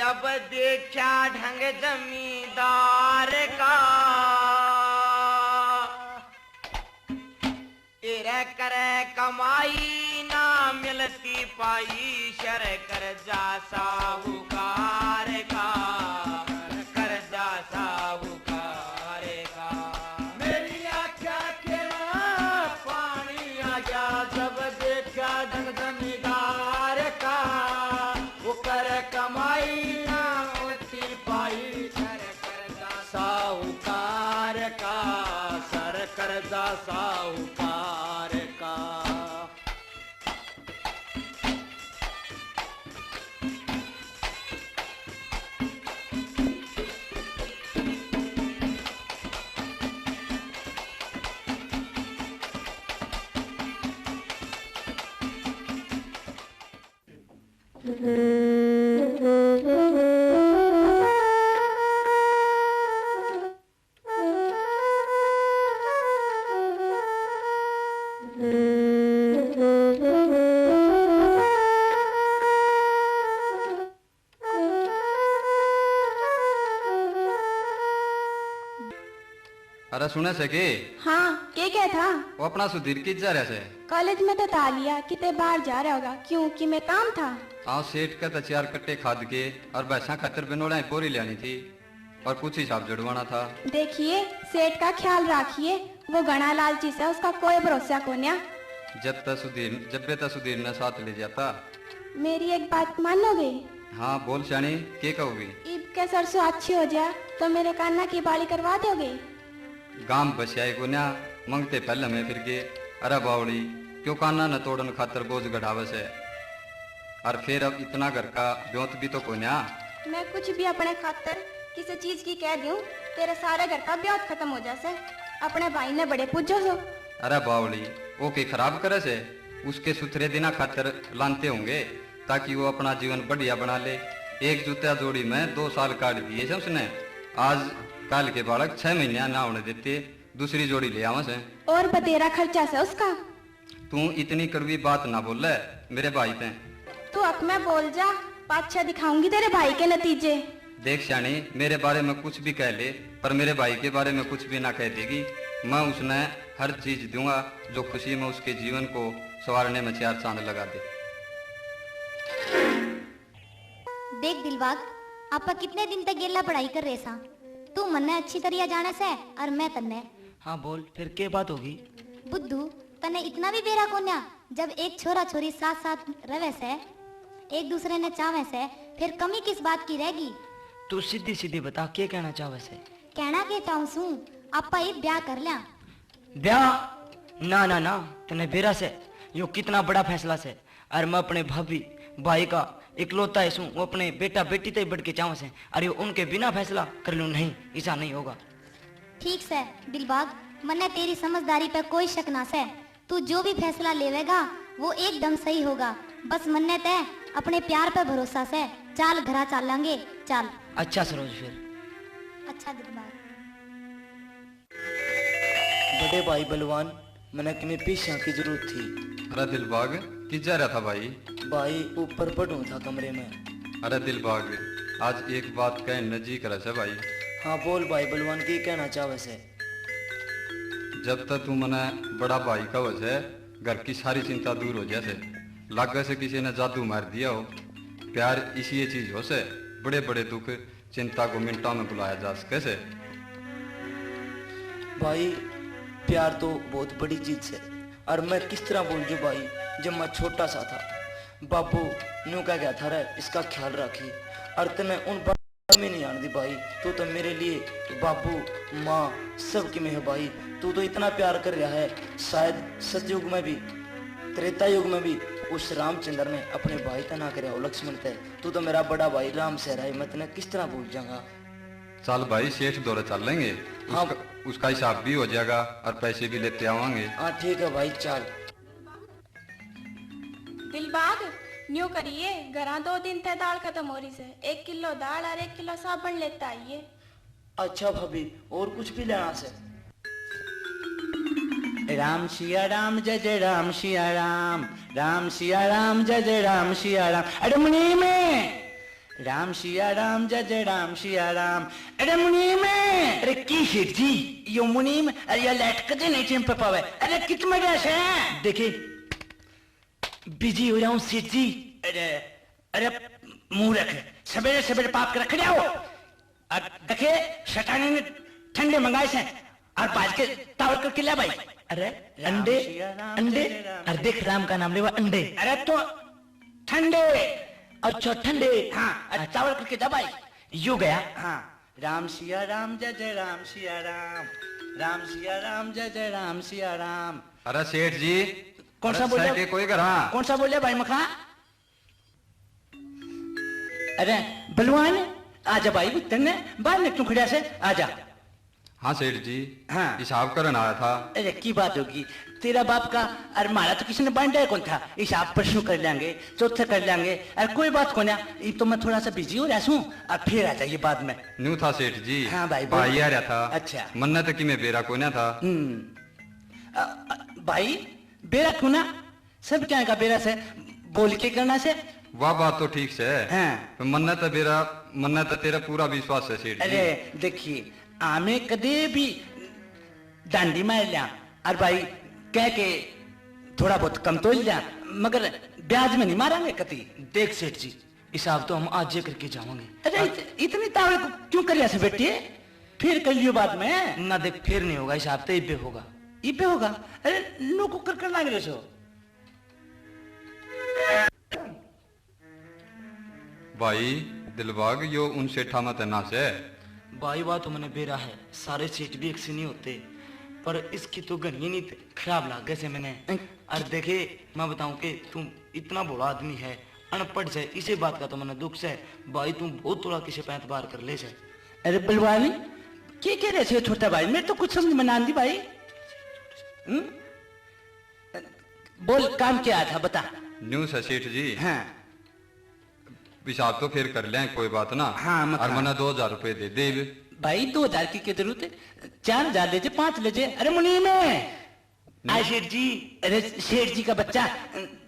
जब देखा ढंग जमींदार का इरे करे कमाई ना मिलती पाई शर कर जा साहूकार का कर जा साहूकार का मेरी आख्या के पानी आ गया जब देखा ढंग जमींदार का वो कर कमाई ना मिलती पाई शर कर जा साहूकार का सर कर जा साहूकार का अरे सुने से के हाँ क्या था? वो अपना सुधीर की जा रहा से कॉलेज में तो था लिया किते बाहर जा रहा होगा क्यों कि मैं काम था। आओ सेठ का तो 4 कट्टे खाद के और भैंसा खातर बिनोड़ा बोरी लेनी थी और कुछ हिसाब जुड़वाना था। देखिए सेठ का ख्याल रखिए, वो घना लालची से उसका कोई भरोसा कोन्या। जब तक सुधीर ने साथ ले जाता। मेरी एक बात मानोगे? हाँ बोल श्याणी के कहोगी? ईब के सरसों अच्छी हो जाए तो मेरे कान्ना की बाली करवा दोगे? गांव बसियाए को न्या मंगते पहले में फिर के अरे बावड़ी क्यों काना न तोड़न खातर बोझ गढ़ावे से और फिर अब इतना घर का ब्योत भी तो को न्या। मैं कुछ भी अपने खातर किसी चीज की कह दूं तेरे सारे घर का ब्योत खत्म हो जासे। अपने भाई ने बड़े पूछो सो। अरे बावड़ी वो के खराब करे से उसके सुथरे दिना खातर लानते होंगे ताकि वो अपना जीवन बढ़िया बना ले। एक जूता जोड़ी में 2 साल काट दिए से उसने। आज काल के बालक 6 महीने ना होने देते दूसरी जोड़ी ले आवा से। और बतेरा खर्चा से उसका। तू इतनी कड़वी बात ना बोल ले मेरे भाई पे। तू अब मैं बोल जा पाछा दिखाऊंगी तेरे भाई के नतीजे। देख श्याणी मेरे बारे में कुछ भी कह ले पर मेरे भाई के बारे में कुछ भी ना कह देगी। मैं उसने हर चीज दूंगा जो खुशी में उसके जीवन को संवारने में 4 चांद लगा दे। देख दिलबाग आपा कितने दिन तक गेला पढ़ाई कर रहे सा। तू मन्ने अच्छी तरह जाने से और मैं तन्ने। हाँ बोल फिर क्या बात होगी? बुद्धू तने इतना भी बेरा कोन्या जब एक छोरा छोरी साथ साथ रहे से एक दूसरे ने चावे से फिर कमी किस बात की रहेगी? तू सीधी सीधी बता क्या कहना चाहे से? कहना के चाहूँ सू आपा एक ब्याह कर लिया। ब्याह? ना ना ना तने बेरा से यो कितना बड़ा फैसला से और मैं अपने भाभी भाई का इकलौता है वो अपने बेटा बेटी तक बढ़ के चाहूँ से अरे उनके बिना फैसला कर लूँ नहीं ऐसा नहीं होगा। ठीक से दिलबाग मन्ने तेरी समझदारी पे कोई शक ना से। तू जो भी फैसला लेवेगा वो एकदम सही होगा। बस मन्ने तय अपने प्यार पे भरोसा से चाल घरा चालेंगे चाल। अच्छा सरोज फिर। अच्छा दिलबाग। बड़े भाई बलवान मैंने किन्हीं पीछा की जरूरत थी। अरे दिलबाग किस जा रहा था भाई? भाई ऊपर पड़ू था कमरे में। अरे दिलबाग आज एक बात कह नजीक रह से भाई। हाँ बोल भाई बलवान की कहना चाहे से? जब तक तू मने बड़ा भाई का वजह घर की सारी चिंता दूर हो जाए से लागे से किसी ने जादू मार दिया हो। प्यार इसी ये चीज हो से बड़े बड़े दुख चिंता को मिनटों में बुलाया जा सके से। भाई प्यार तो बहुत बड़ी चीज है और मैं किस तरह बोल जू भाई। जब मैं छोटा सा था बाबू न्यू क्या गया था रे इसका ख्याल रखी और तने उन बात में नहीं आने दी भाई। तू तो मेरे लिए बाबू माँ सब की में है भाई। तू तो इतना प्यार कर रहा है शायद सतयुग में भी त्रेता युग में भी उस रामचंद्र ने अपने भाई का ना करे लक्ष्मण थे। तू तो मेरा बड़ा भाई राम से रहा है मैं तेने किस तरह भूल जाऊंगा। चल भाई सेठ दौरे चल लेंगे। हाँ उसका हिसाब भी हो जाएगा और पैसे भी लेते आवांगे। हाँ ठीक है भाई चल। दिलबाग न्यू करिए घरा 2 दिन थे दाल खत्म हो रही से 1 किलो दाल और 1 किलो साबुन लेता आइए। अच्छा भाभी और कुछ भी लेना से? राम सिया राम जय जय राम सिया राम, राम सिया राम जय जय राम सिया राम। अरे मुनि में राम सिया राम जय जय राम सिया राम। अरे मुनीम, अरे की सेठ जी यो मुनीम, अरे ये लाइट कदे नहीं टाइम पे पावे, अरे कित मजा से देखिए बिजी हो रहा हूँ सेठ जी। अरे अरे मुंह रख, सवेरे सवेरे पाप के रख जाओ। और देखे शैतानी ने ठंडे मंगाए से और बाज के तावड़ करके ला भाई। अरे अंडे अंडे, अरे देख राम का नाम ले अंडे। अरे तो ठंडे, अच्छा ठंडे, हाँ चावल करके जा भाई। यू गया। हाँ राम सिया राम जय जय राम सिया राम, राम सिया राम जय जय राम सिया राम। अरे सेठ जी कौन सा बोले? कोई घर? कौन सा बोले भाई मखा? अरे बलवान आजा भाई, तेने बाहर निकलू खड़िया से आजा। हाँ सेठ जी, हाँ हिसाब करने आया था। अरे की बात होगी तेरा बाप का, अरे मारा तो किसी ने बांटा कौन था। हिसाब परसों कर लेंगे, चौथे कर लेंगे, अरे कोई बात को ना। ये तो मैं थोड़ा सा बिजी हो रहा हूँ और फिर आ जाइए बाद में। न्यू था सेठ जी। हाँ भाई भाई आ रहा था। अच्छा मन्नत की मैं बेरा को ना था। भाई बेरा क्यों ना, सब क्या का बेरा से बोल के करना से। वह बात तो ठीक से है। हाँ। मन्नत बेरा, मन्नत तेरा पूरा विश्वास है सेठ जी। अरे देखिए आमे कदे भी डांडी मार लिया और भाई कह के थोड़ा बहुत कम तो लिया, मगर ब्याज में नहीं मारेंगे कति। देख सेठ जी हिसाब तो हम आज ही करके जाओगे। अरे इतनी तावे क्यों कर से बेटी, फिर कर लियो बाद में ना देख फिर नहीं होगा, हिसाब तो इबे होगा। इबे होगा? अरे नो को कर लाग रहे सो भाई दिलबाग यो उन सेठा मत ना से। भाई बात तो मैंने बेरा है, सारे सेठ भी एक से नहीं होते, पर इसकी तो गनी नहीं खराब लाग गए से मैंने। और देखे मैं बताऊं कि तुम इतना बड़ा आदमी है, अनपढ़ से, इसी बात का तो मैंने दुख से भाई तुम बहुत थोड़ा किसी पैंत बार कर ले से। अरे बलवानी क्या कह रहे थे छोटा भाई, मैं तो कुछ समझ में ना आंदी भाई। बोल काम क्या था बता। न्यू से सेठ जी। हाँ हिसाब तो फिर कर लें, कोई बात ना। हाँ और मैंने 2000 रुपए दे दे भाई। 2000 की क्या जरूरत है, 4000 ले 5 ले। अरे मुनी में आए सेठ जी। अरे सेठ जी का बच्चा,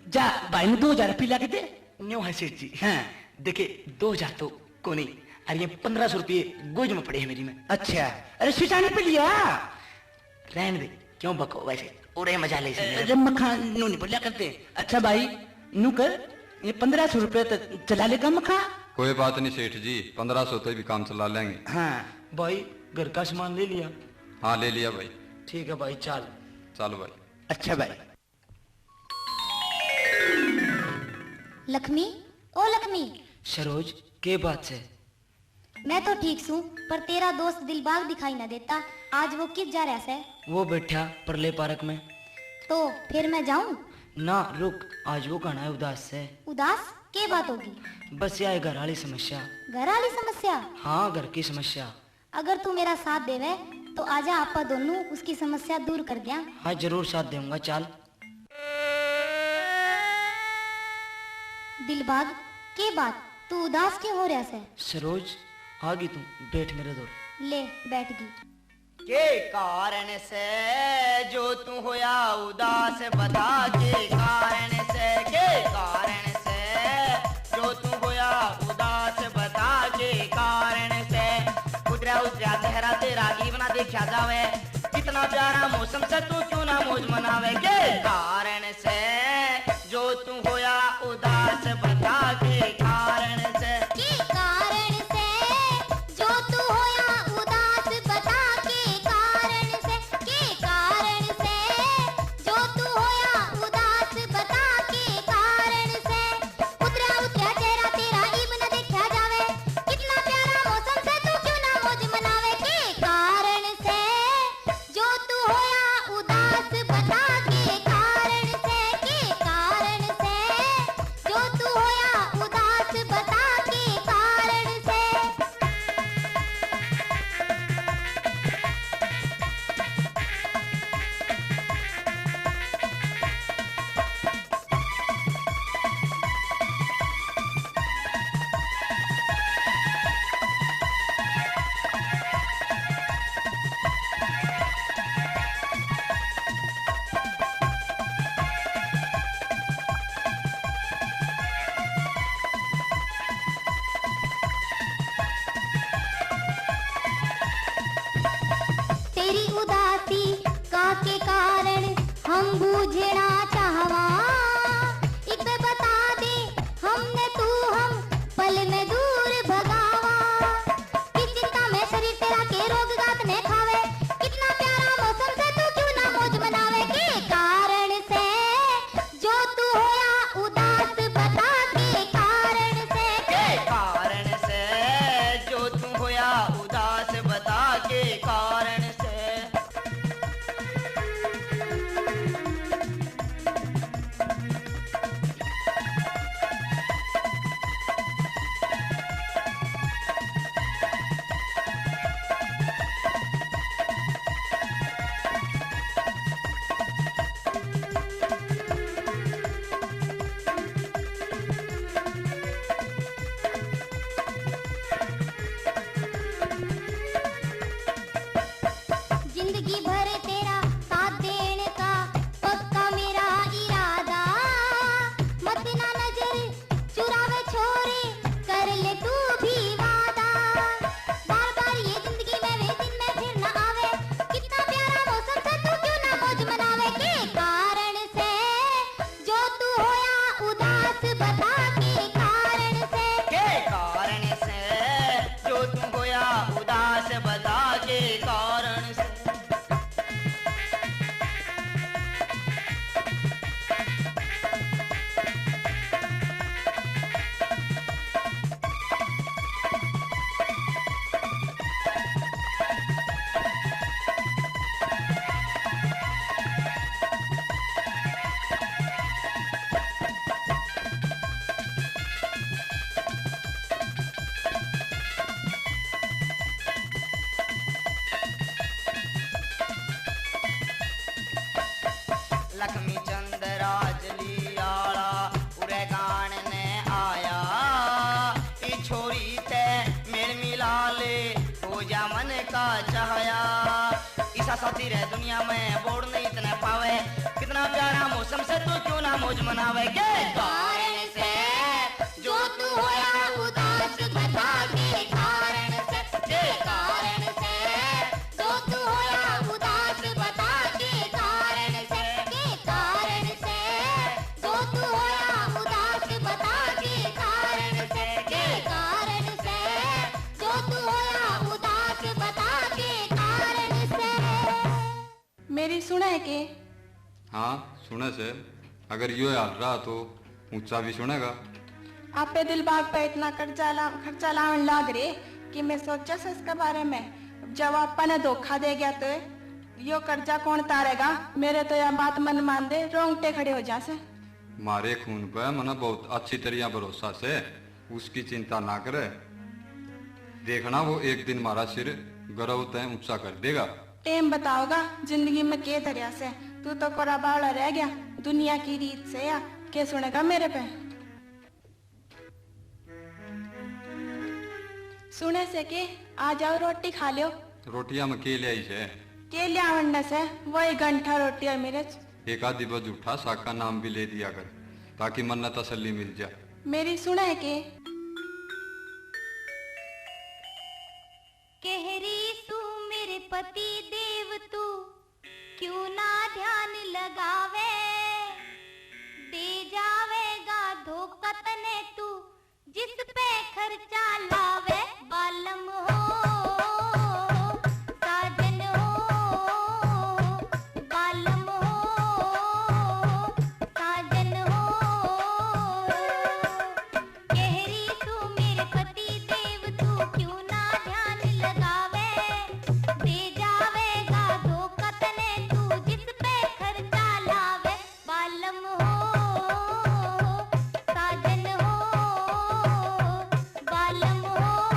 जा भाई ने 2000 रुपये ला के दे। न्यू है सेठ जी। हाँ देखे 2000 तो को नहीं, अरे ये 1500 रुपये गोज में पड़े हैं मेरी में। अच्छा अरे सिटाने पे लिया, रहने दे क्यों बको, वैसे उड़े मजा ले। अरे मखान नू नहीं बोलिया करते। अच्छा भाई नू कर, ये 1500 रुपये तो चला लेगा मखा। कोई बात नहीं सेठ जी, 1500 तो भी काम चला लेंगे। हाँ भाई घर का सामान ले लिया? हाँ ले लिया भाई। ठीक है भाई चल। चलो भाई। अच्छा भाई। लक्ष्मी, ओ लक्ष्मी। सरोज के बात से? मैं तो ठीक हूँ, पर तेरा दोस्त दिलबाग दिखाई ना देता। आज वो किस जा रहा है? वो बैठा परले पार्क में। तो फिर मैं जाऊं? ना रुक, आज वो कहना है उदास से। उदास? क्या बात होगी? बस यह घर वाली समस्या। घर वाली समस्या? हाँ घर की समस्या। अगर तू मेरा साथ देवे तो आजा, आपा दोनों उसकी समस्या दूर कर दिया। हाँ जरूर साथ दूंगा, चल। दिलबाग के बात, तू उदास क्यों हो रहा है? सरोज आ गई, तू बैठ मेरे दूर। ले बैठ गई। के कारण से जो तू होया उदास बता, के कारण से, के कारण से जो तू होया उदास बता, के कारण से उतरा उतरा चेहरा तेरा इवना देखा जावे, कितना प्यारा मौसम से तू क्यों ना मौज मनावे। के कारण से जो तू होया उदास बता, के कारण से, के कारण से जो तू होया उदास बता, के कारण से, के कारण से जो तू होया उदास बता, के कारण से उतरा उतरा चेहरा तेरा इवन देखा जावे, कितना प्यारा मौसम से तू क्यों ना मौज मनावे। के कारण से जो तू होया उदास बता, के कारण हम बूझना चाहवा एक बे बता दे हमने तू हम पल में दूर भगावा कि चिंता में शरीर तेरा के रोग गात ने खावे कितना प्यारा मौसम से तू क्यों ना मौज मनावे के कारण से जो तू होया उदास बता के कारण से कारण से जो तू होया उदास बता के कारण से जिंदगी भर तेरा साथ देने का पक्का मेरा इरादा मत ना नजर चुरावे छोरे कर ले तू भी वादा बार बार ये जिंदगी में वे दिन में फिर न आवे कितना प्यारा मौसम से तू क्यों ना मौज मनावे के कारण से जो तू होया उदास बता के कारण से कारण से जो तू होया उदास बता के कारण से लक्ष्मी चंद राज लियाला उरे गान ने आया ई छोरी ते मेल मिला ले हो जा मन का चाहया ईसा साथी रे दुनिया में बोड़ नहीं इतने पावे कितना प्यारा मौसम से तू क्यों ना मौज मनावे के कारण से जो तू होया उदास बता के कारण से कारण से जो तू होया उदास बता के कारण से कारण से जो तू होया उदास बता के कारण से कारण से जो तू होया उदास बता के कारण से मेरी सुना है के हाँ सुने से अगर यो हाल रहा तो ऊंचा भी सुनेगा। आपे दिलबाग पे इतना खर्चा लावन लाग रे कि मैं सोचा से इसके बारे में जब आपा ने धोखा दे गया तो यो कर्जा कौन तारेगा मेरे तो यह बात मन मान दे रोंगटे खड़े हो जासे मारे खून पे मना बहुत अच्छी तरह भरोसा से उसकी चिंता ना करे देखना वो एक दिन मारा सिर गरव तय ऊंचा कर देगा। टेम बताओगा जिंदगी में के तरह से तू तो कोरा बावड़ा रह गया दुनिया की रीत से या के सुनेगा मेरे पे सुने से के आ जाओ रोटी खा लियो रोटिया में के ले से के लिया से वही गंठा रोटी और मिर्च एक आधी बज उठा साग का नाम भी ले दिया कर ताकि मन न तसल्ली मिल जाए। मेरी सुना है के कहरी सू मेरे पति देव तू क्यों ना ध्यान लगावे दे जावेगा धोखा तने तू जिस पे खर्चा लावे बालम हो साजन हो बालम हो साजन हो कहरी तू मेरे पति देव तू क्यों ना ध्यान लगावे दे जावेगा धोखा तने तू जिस पे खर्चा लावे बालम हो साजन हो बालम हो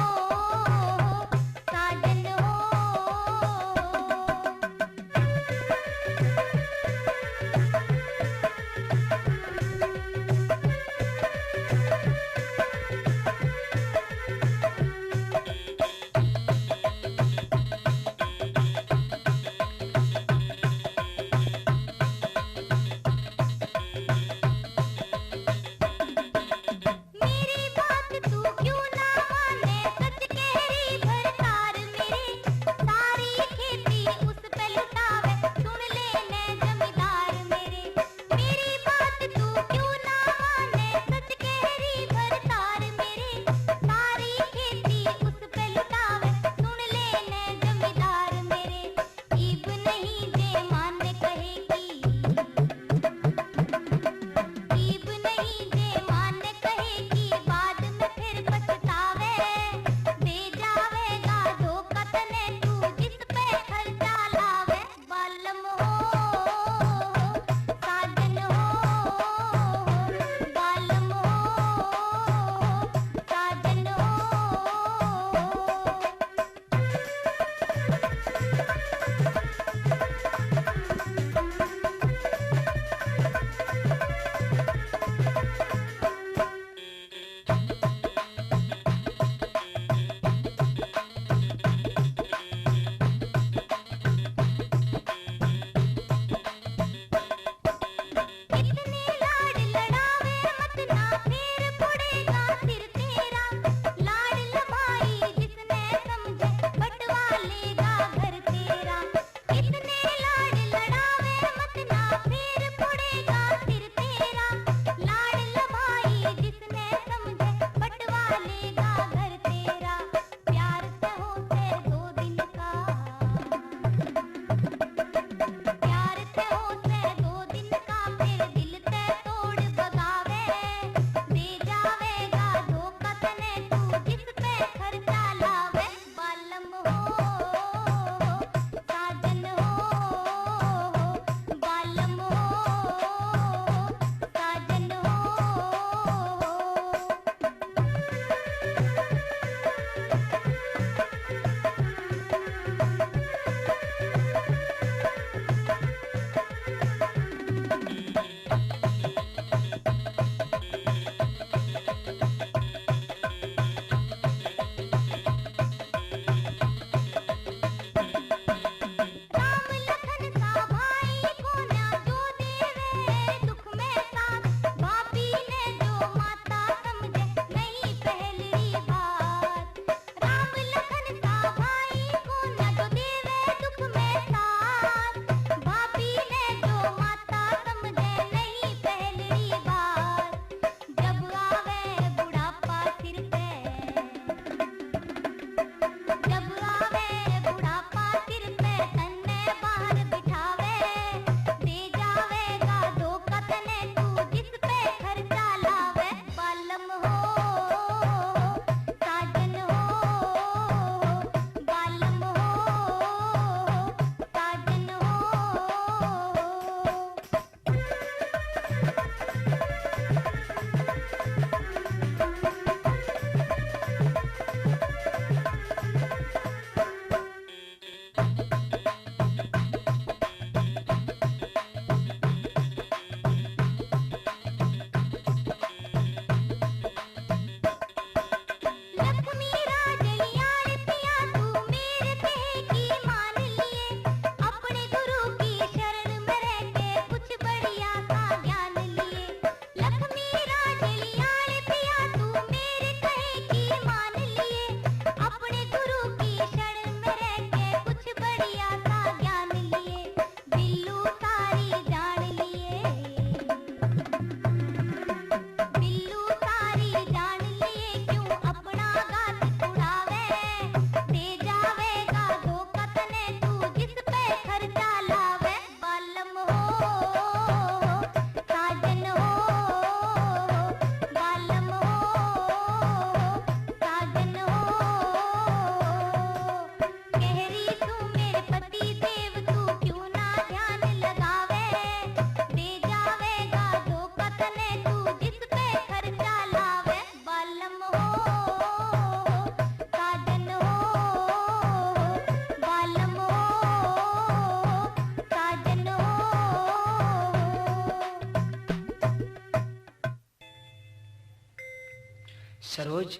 सरोज,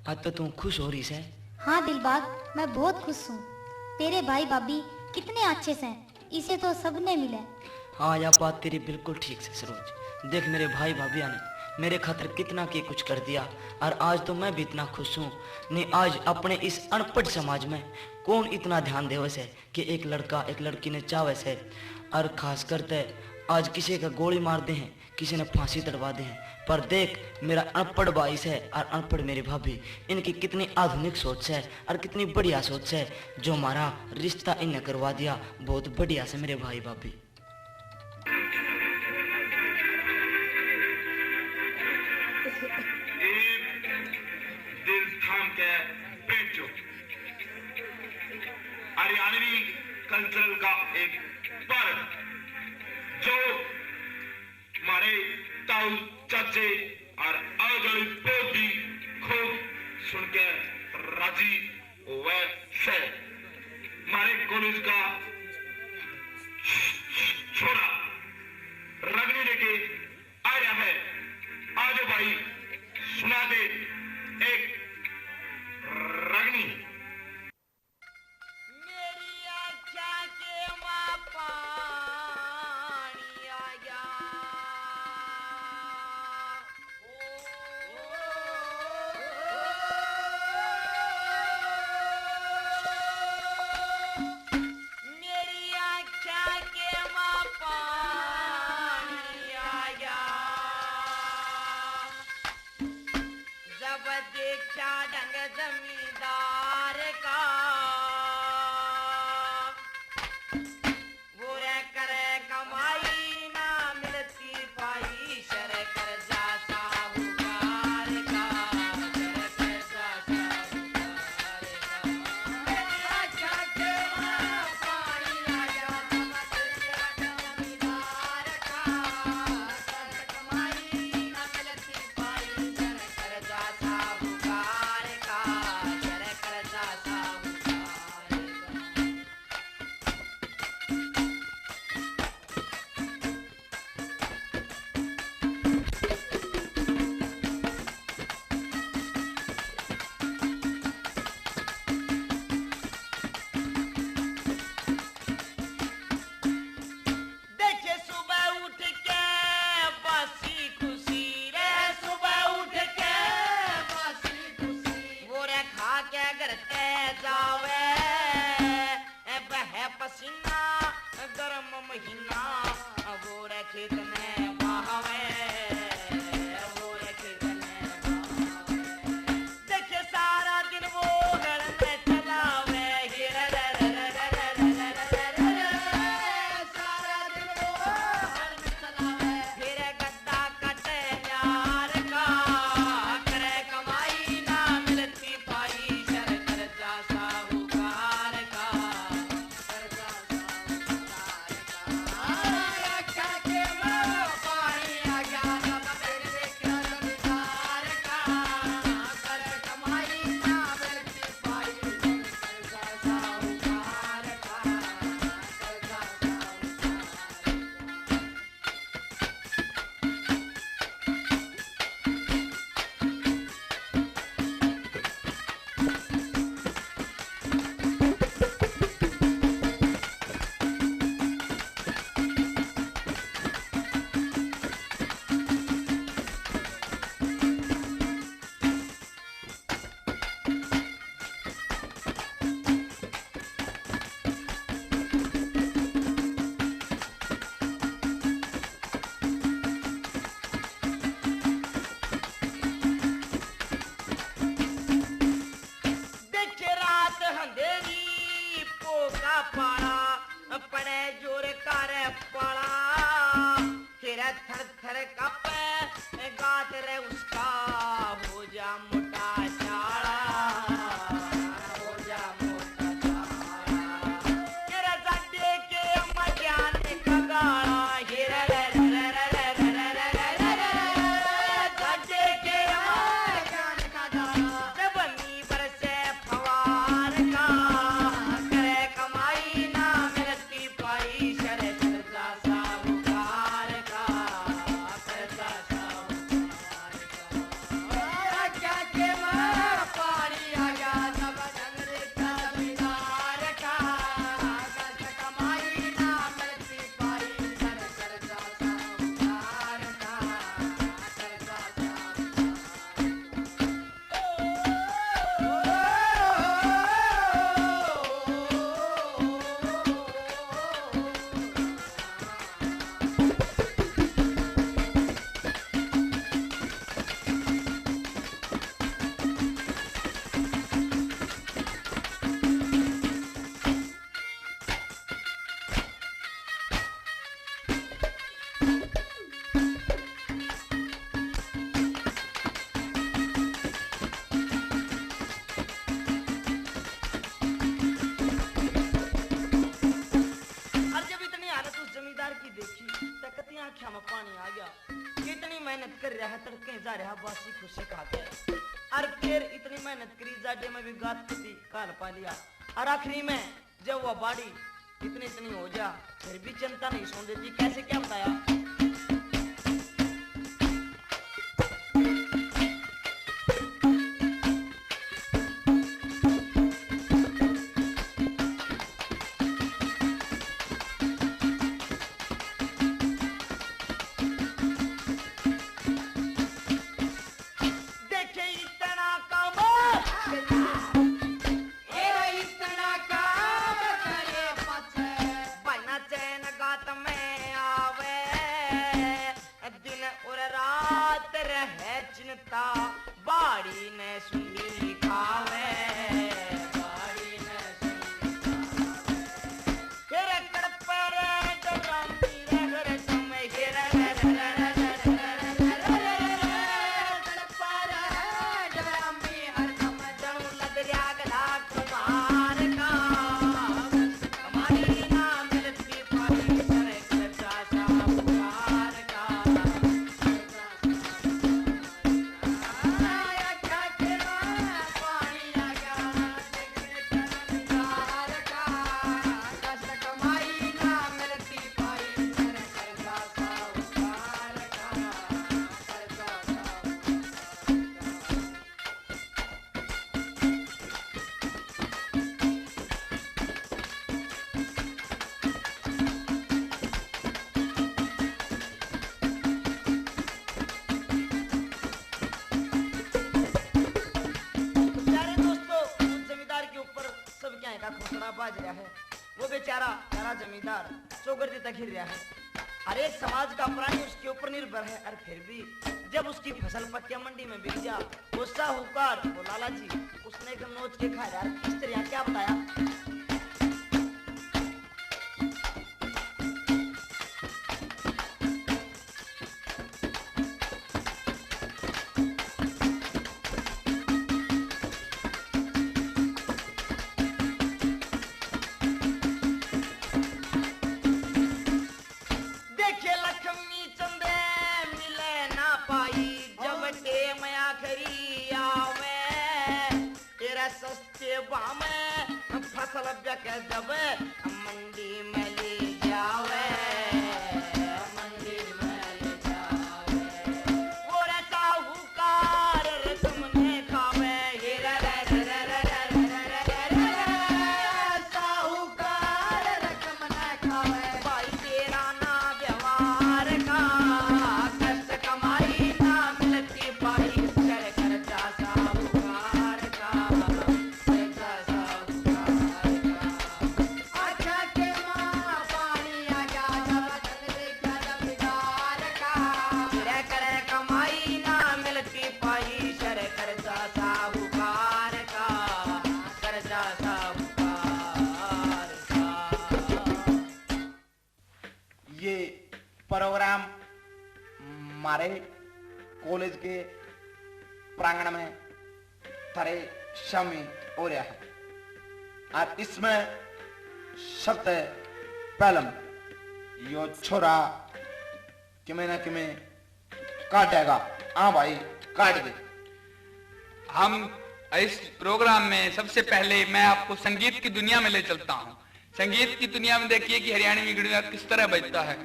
आज तो तू खुश हो रही है। हाँ दिलबाग, मैं बहुत खुश हूँ। तेरे भाई भाभी कितने अच्छे से हैं, इसे तो सबने मिले। हाँ, यह बात तेरी बिल्कुल ठीक है सरोज। देख मेरे भाई भाभिया ने मेरे खातिर कितना के कुछ कर दिया, और आज तो मैं भी इतना खुश हूँ। नहीं, आज अपने इस अनपढ़ समाज में कौन इतना ध्यान देवे से कि एक लड़का एक लड़की ने चावे से, और खास करते आज किसी का गोली मार दे हैं, किसी ने फांसी तड़वा दे हैं। पर देख मेरा अनपढ़ भाई है और अनपढ़ मेरी भाभी, इनकी कितनी आधुनिक सोच है और कितनी बढ़िया सोच है, जो हमारा रिश्ता इन्हें करवा दिया। बहुत बढ़िया से मेरे भाई भाभी। दिल थाम के बैठो। हरियाणवी कल्चरल का एक पर्व जो हमारे ताऊ चाचे और आगल पोती खूब सुन के राजी हुए से हमारे कॉलेज का छोरा रगनी लेके आ रहा है। आज भाई सुना दे एक रगनी। मेरी आँखों के माँ पानी आ गया। मेरी आँखों के माँ पानी आ गया। जब देखा ढंग जमींदार का, वो रे करे कमाई ना मिलती पाई, शर कर जा साहूकार का, शर कर जा साहूकार का। मेरी आँखों के माँ पानी आ गया। जब देखा जमींदार का, शर कमाई ना मिलती पाई, शर कर जा साहूकार का, शर कर जा साहूकार का। देखे सुबह उठ के बसी खुशी रे, सुबह उठ के बसी खुशी, वो रे खा के घर ते जावे, बह पसीना गर्म महीना, वो रे खेत में बहावे, वो रे खेत में बहावे। देखे सारा दिन वो घर में चलावे, रे रे रे रे रे रे रे रे रे रे। सारा दिन वो घर में चलावे, फिर गद्दा कटे यार का, करे कमाई ना मिलती पाई, शर कर जा साहूकार का, कर जा साहूकार का। आँखों के माँ पानी आ गया। जब देखा जमींदार का, कर कमाई ना मिलती पाई, कर जा साहूकार का, कर जा साहूकार का। देखे रात अंधेरी पोका पाड़ा, पड़े जोर कर पड़ा, फिर थर थर कपे गात रे उसका, हो जा मोटा चाड़ा, हो जा मोटा चाड़ा। फिर गड्ढे के मजान का गाड़ा, रे रे रे रे रे रे रे रे रे रे। गड्ढे के मजान का गाड़ा, जब नी बरसे फवार का, करे कमाई ना मिलती पाई, शर कर जा साहूकार का, कर जा साहूकार का। रहा है, तड़के जा रहा बासी खुशी खा के, और फिर इतनी मेहनत करी जाडे में भी गात थी काल पा लिया, और आखिरी में जब वह बाड़ी इतनी हो जा फिर भी चिंता नहीं सोन देती। कैसे क्या बताया? बाड़ी ने सुनी खावे, बाड़ी ने सुनी खावे, फिर कड़पर डरामी रे समय कड़पर डरामी हर दम जणू लग रहा गला कुमार का, हमारी ना मिलती पानी करे खर्चा सा पुकार का। बाज रहा है, वो बेचारा जमींदार चौगर्दी तक हिल रहा है, हर एक समाज का प्राणी उसके ऊपर निर्भर है, और फिर भी जब उसकी फसल पक्के मंडी में बिक जा, वो साहूकार वो लाला जी उसने एकदम नोच के खा रहा है। किस तरह क्या बताया? सस्ते बामे फसल बेच जब मंडी में ले जावे, मंडी में ले जावे, गोरे साहूकार रसम में खावे, साहूकार रसम में खावे, भाई तेरा ना व्यवहार का, कष्ट कमाई ना मिलती पाई, कर खर्चा साहूकार का। ये प्रोग्राम हमारे कॉलेज के प्रांगण में थारे शामी हो रहा है, और इसमें सबसे पहलम यो छोरा किमें ना किमें काटेगा। हाँ भाई काट दे। हम इस प्रोग्राम में सबसे पहले मैं आपको संगीत की दुनिया में ले चलता हूँ। संगीत की दुनिया में देखिए कि हरियाणवी गीत किस तरह बजता है।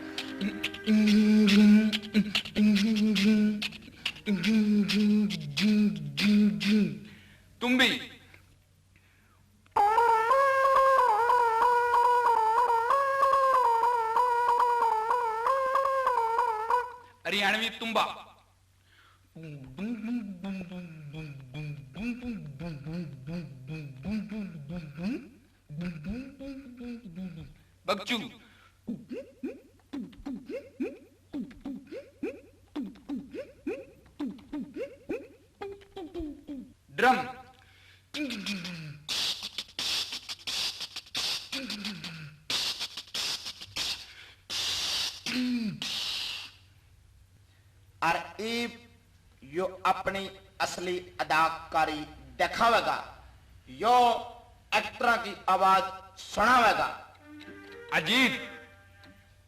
तुम्बी, हरियाणवी तुम्बा, बगचू, ड्रम, और यो अपनी असली अदाकारी दिखावेगा, यो एक्टर की आवाज सुनावेगा। अजीत,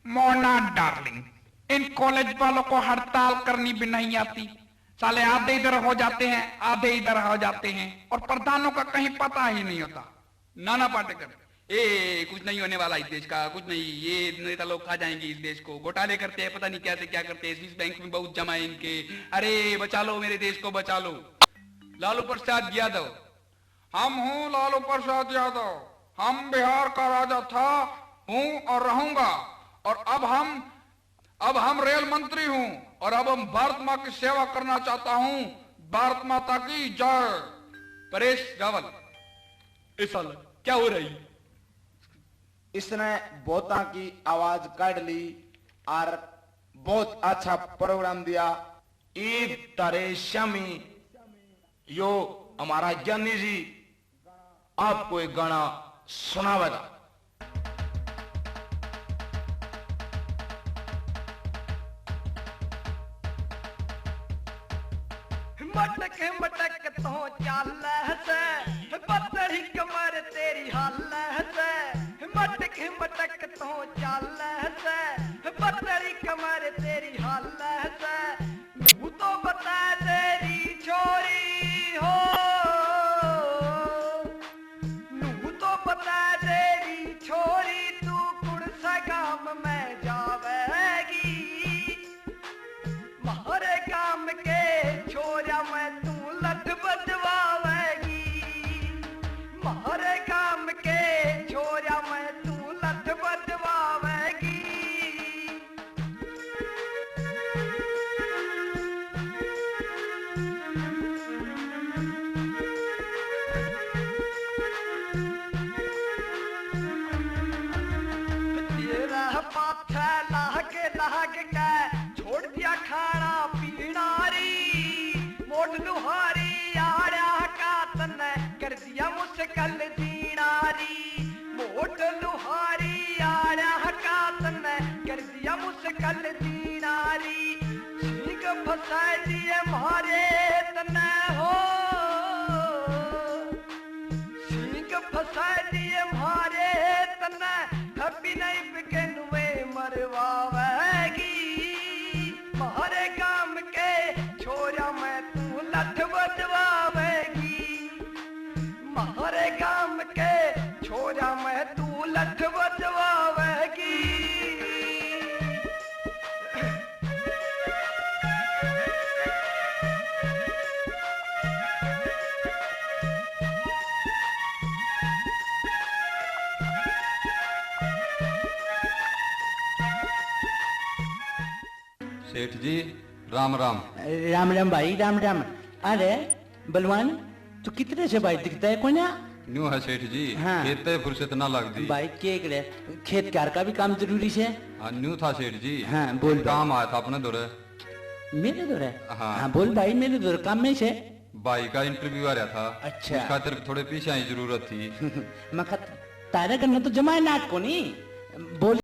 मोना डार्लिंग, इन कॉलेज वालों को हड़ताल करनी भी नहीं आती। साले आधे इधर हो जाते हैं, आधे इधर हो जाते हैं, और प्रधानों का कहीं पता ही नहीं होता। नाना पाटेकर, कुछ नहीं होने वाला इस देश का, कुछ नहीं, ये नेता लोग खा जाएंगे इस देश को, घोटाले करते हैं, पता नहीं क्या से क्या करते हैं, स्विस बैंक में बहुत जमा है इनके, अरे बचा लो मेरे देश को, बचा लो। लालू प्रसाद यादव, हम हूं लालू प्रसाद यादव, हम बिहार का राजा था, हूं और रहूंगा, और अब हम रेल मंत्री हूं, और अब हम भारत माँ की सेवा करना चाहता हूं, भारत माता की जय। परेश रावल, इस साल क्या हो रही? इसने बहुता की आवाज काट ली और बहुत अच्छा प्रोग्राम दिया। ईद तारे शमी, यो हमारा ज्ञानी जी आपको एक गाना सुनावेगा। मटक मटक तो चाल से पतली कमर तेरी हाल से, मटक मटक तो चाल से पतली कमर तेरी हाल से, तू तो बता तेरी छोरी हो, तू तो बता तेरी छोरी, तू कुड़ सा गाम में जावेगी, मारे काम के छोरा मैं तू लठ बजवावेगी, मारे काम के छोरा मैं तू लठ बजवावेगी। तेरा पाथा लाग लाग के छोड़ दिया खाना पीना री, मोट लुहारी आड़ा का तने कर दिया मुश्किल जीना री, मोट लुहारी आड़ा का तने कर दिया मुश्किल जीना री, सीख फंसा दिए मारे तने हो, सीख फंसा दिए मारे तने, अभी नहीं बिकन वे मरवावेगी, मारे काम के छोरा मैं तू लठ बजवावेगी, मारे काम के छोरा मैं तू लठ बजवावेगी। सेठ जी राम राम। राम राम भाई, राम राम। अरे बलवान, तू कितने से भाई दिखता है कोना? न्यू है सेठ जी, हाँ। खेते फुर्सत ना लगती भाई के करे खेत कार का भी काम जरूरी है। हाँ, न्यू था सेठ जी। हाँ बोल भाई। काम आया था अपने दौरे। मेरे दौरे? हाँ। हाँ बोल भाई, मेरे दौरे काम में से। भाई का इंटरव्यू आ रहा था। अच्छा। इस खातिर थोड़े पीछे आई जरूरत थी। मैं तारा करना तो जमा नाट को नहीं बोल